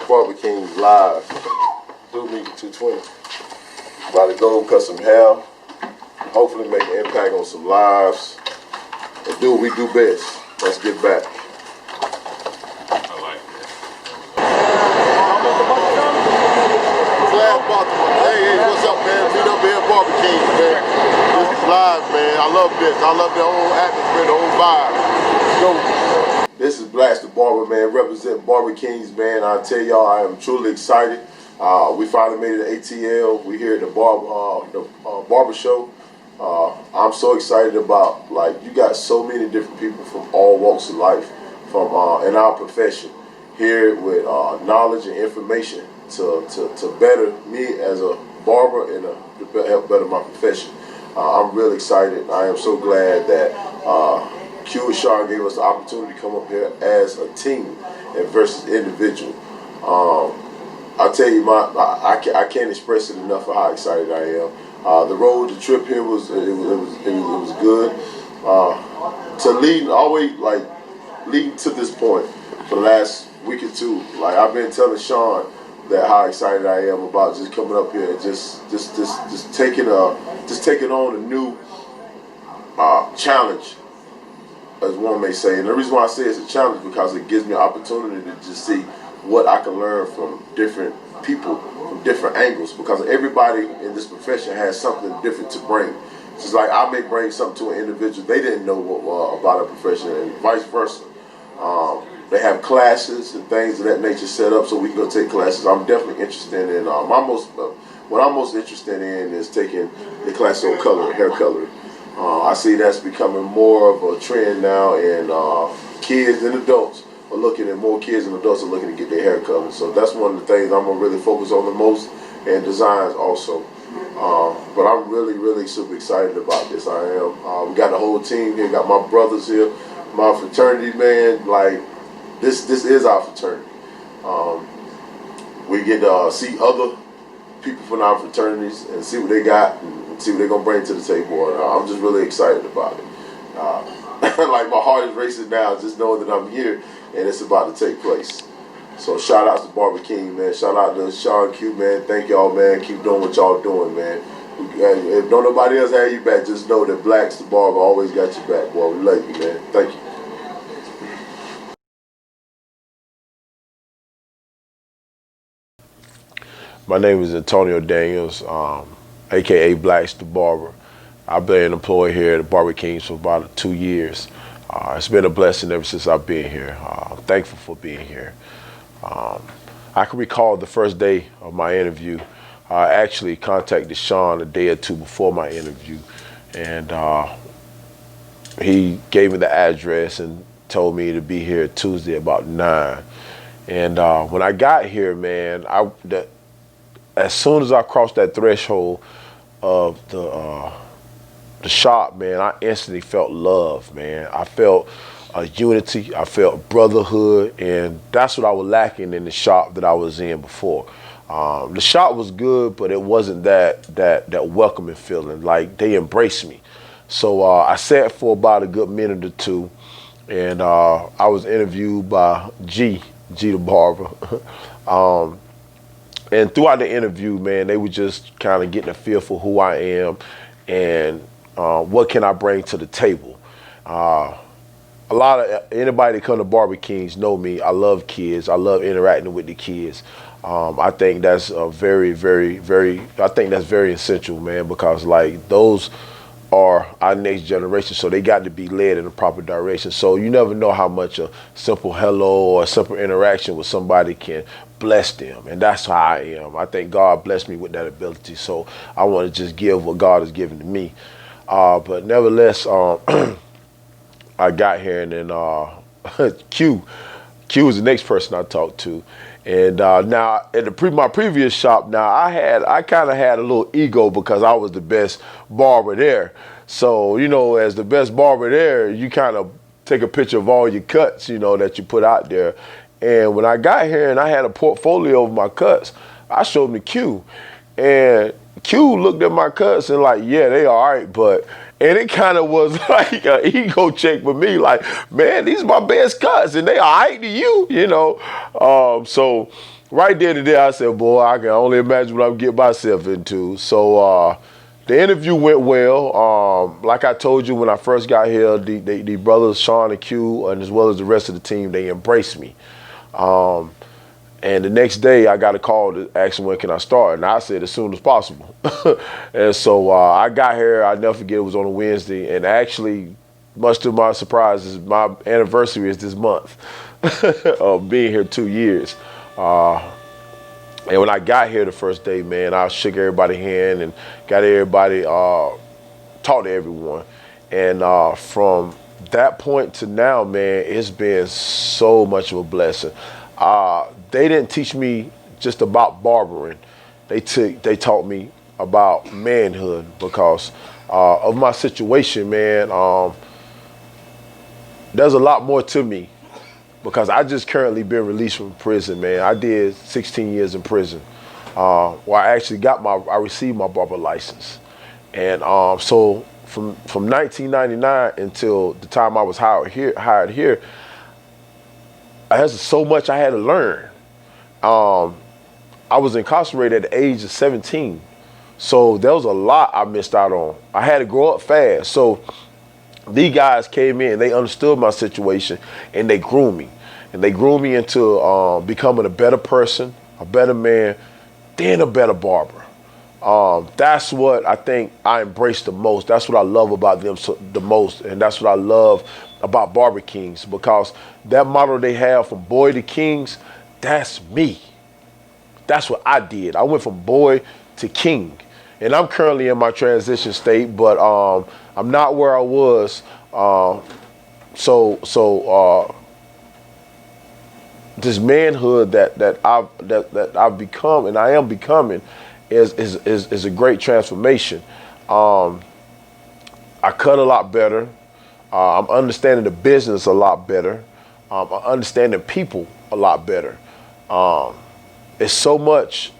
Barber Kings live. Do me 220. About to go cut some hair. Hopefully make an impact on some lives. And do what we do best. Let's get back. I like that. Glad Baltimore. Hey, what's up, man? Meet up here at Barber Kings, man. This is live, man. I love this. I love the whole atmosphere, the whole vibe. Let's go. This is BLAKZ the Barber, man, representing Barber Kings, man. I tell y'all, I am truly excited. We finally made it to ATL. We here at the Barber Show. I'm so excited about, like, you got so many different people from all walks of life, from in our profession, here with knowledge and information to better me as a barber and to help better my profession. I'm really excited. I am so glad that Q and Sean gave us the opportunity to come up here as a team and versus individual. I'll tell you, I can't express it enough for how excited I am. The road, the trip here was good. To lead, always like leading to this point for the last week or two. Like I've been telling Sean that how excited I am about just coming up here and just taking on a new challenge, as one may say. And the reason why I say it's a challenge because it gives me an opportunity to just see what I can learn from different people, from different angles, because everybody in this profession has something different to bring. It's just like I may bring something to an individual they didn't know about a profession, and vice versa. They have classes and things of that nature set up so we can go take classes. I'm definitely interested in, what I'm most interested in is taking the class on color, hair coloring. I see that's becoming more of a trend now, and kids and adults are looking at, more kids and adults are looking to get their hair colored. So that's one of the things I'm gonna really focus on the most, and designs also. But I'm really super excited about this. I am. We got the whole team here, got my brothers here, my fraternity, man. Like this is our fraternity. We get to see other people from our fraternities and see what they got and see what they're gonna bring to the table. And, I'm just really excited about it. Like my heart is racing now, just knowing that I'm here and it's about to take place. So shout out to Barber King, man. Shout out to Sean Q, man. Thank y'all, man. Keep doing what y'all doing, man. If don't nobody else have you back, just know that BLAKZ the Barber always got your back, boy. We love you, man. Thank you. My name is Antonio Daniels, aka BLAKZ the Barber. I've been employed here at the Barber Kings for about 2 years. It's been a blessing ever since I've been here. I'm thankful for being here. I can recall the first day of my interview. I actually contacted Sean a day or two before my interview, and he gave me the address and told me to be here Tuesday about 9. And when I got here, man, as soon as I crossed that threshold of the shop, man, I instantly felt love, man. I felt unity, I felt brotherhood, and that's what I was lacking in the shop that I was in before. The shop was good, but it wasn't that welcoming feeling. Like they embraced me. So I sat for about a good minute or two, and I was interviewed by G the Barber. And throughout the interview, man, they were just kind of getting a feel for who I am and what can I bring to the table. Anybody that come to Barber Kings know me. I love kids. I love interacting with the kids. I think that's very essential, man, because like those are our next generation, so they got to be led in the proper direction. So you never know how much a simple hello or a simple interaction with somebody can bless them, and that's how I am. I think God blessed me with that ability, so I want to just give what God has given to me. But nevertheless, I got here, and then Q was the next person I talked to. And now at my previous shop, now I kind of had a little ego because I was the best barber there. So, you know, as the best barber there, you kind of take a picture of all your cuts, you know, that you put out there. And when I got here and I had a portfolio of my cuts, I showed them to Q. And Q looked at my cuts and like, yeah, they all right, and it kind of was like an ego check for me, like, man, these are my best cuts and they all right to you, you know. So right there and there, I said, boy, I can only imagine what I'm getting myself into. So the interview went well. Like I told you when I first got here, the brothers Sean and Q, and as well as the rest of the team, they embraced me. And the next day, I got a call to ask me when can I start, and I said as soon as possible. And so I got here. I never forget, it was on a Wednesday, and actually, much to my surprise, my anniversary is this month of being here 2 years. And when I got here the first day, man, I shook everybody's hand and got everybody, talked to everyone. And from that point to now, man, it's been so much of a blessing. They didn't teach me just about barbering. They taught me about manhood because of my situation, man. There's a lot more to me because I just currently been released from prison, man. I did 16 years in prison, where I actually I received my barber license. And so from 1999 until the time I was hired here, there's so much I had to learn. I was incarcerated at the age of 17. So there was a lot I missed out on. I had to grow up fast. So these guys came in, they understood my situation, and they grew me. And they grew me into becoming a better person, a better man, then a better barber. That's what I think I embrace the most. That's what I love about them the most. And that's what I love about Barber Kings, because that motto they have, from boy to kings, that's me. That's what I did. I went from boy to king. And I'm currently in my transition state, but I'm not where I was. This manhood that I've become and I am becoming is a great transformation. I cut a lot better. I'm understanding the business a lot better. I'm understanding people a lot better. It's so much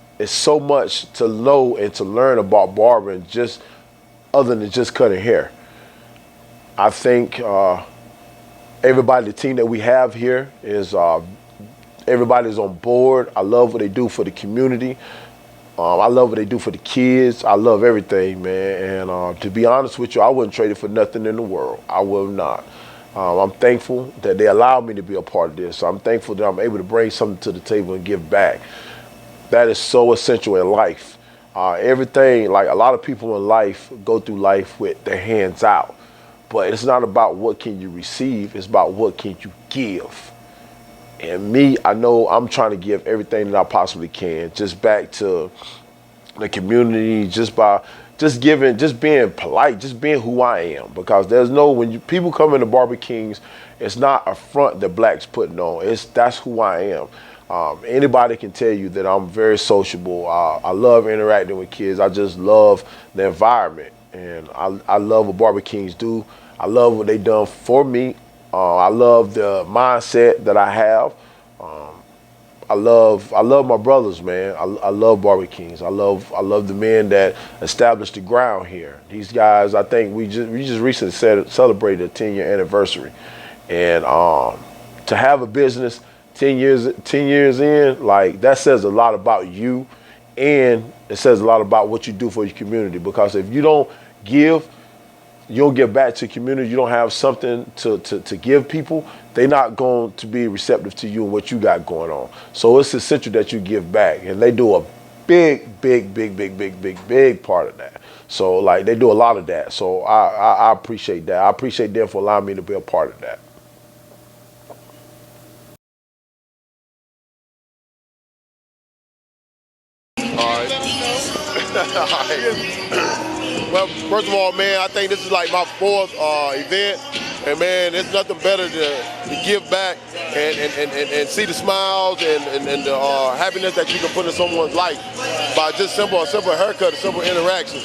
to know and to learn about barbering, just other than just cutting hair. I think everybody, the team that we have here is everybody's on board. I love what they do for the community. I love what they do for the kids. I love everything, man. And to be honest with you, I wouldn't trade it for nothing in the world. I will not. I'm thankful that they allowed me to be a part of this. I'm thankful that I'm able to bring something to the table and give back. That is so essential in life. Everything, like a lot of people in life go through life with their hands out. But it's not about what can you receive, it's about what can you give. And me, I know I'm trying to give everything that I possibly can, just back to the community, just giving, just being polite, just being who I am. Because there's no, people come into Barber Kings, it's not a front that Black's putting on. That's who I am. Anybody can tell you that I'm very sociable. I love interacting with kids. I just love the environment. And I love what Barber Kings do. I love what they done for me. I love the mindset that I have. I love my brothers, man. I love Barber Kings. I love the men that established the ground here. These guys, I think we just recently celebrated a 10-year anniversary. And to have a business 10 years in, like, that says a lot about you, and it says a lot about what you do for your community. Because if you don't give, you don't give back to the community, you don't have something to give people, they're not going to be receptive to you and what you got going on. So it's essential that you give back. And they do a big part of that. So, like, they do a lot of that. So I appreciate that. I appreciate them for allowing me to be a part of that. Well, first of all, man, I think this is like my fourth event. And man, there's nothing better to give back and see the smiles and the happiness that you can put in someone's life by just a simple haircut, a simple interaction.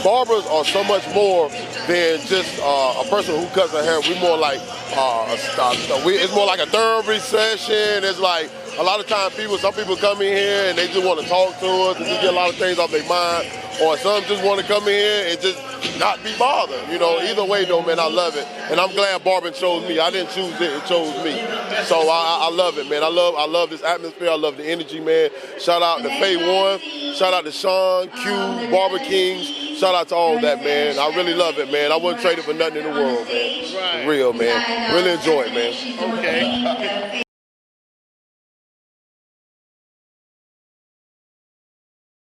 Barbers are so much more than just a person who cuts their hair. We're more like it's more like a therapy session. It's like a lot of times some people come in here and they just want to talk to us and just get a lot of things off their mind. or some just want to come in here and just not be bothered. You know, either way though, man, I love it. And I'm glad Barber chose me. I didn't choose it, it chose me. So I love it, man. I love this atmosphere. I love the energy, man. Shout out to Faye One. Shout out to Sean, Q, Barber Kings. Shout out to all that, man. I really love it, man. I wouldn't trade it for nothing in the world, man. Right. For real, man. Really enjoy it, man. Okay.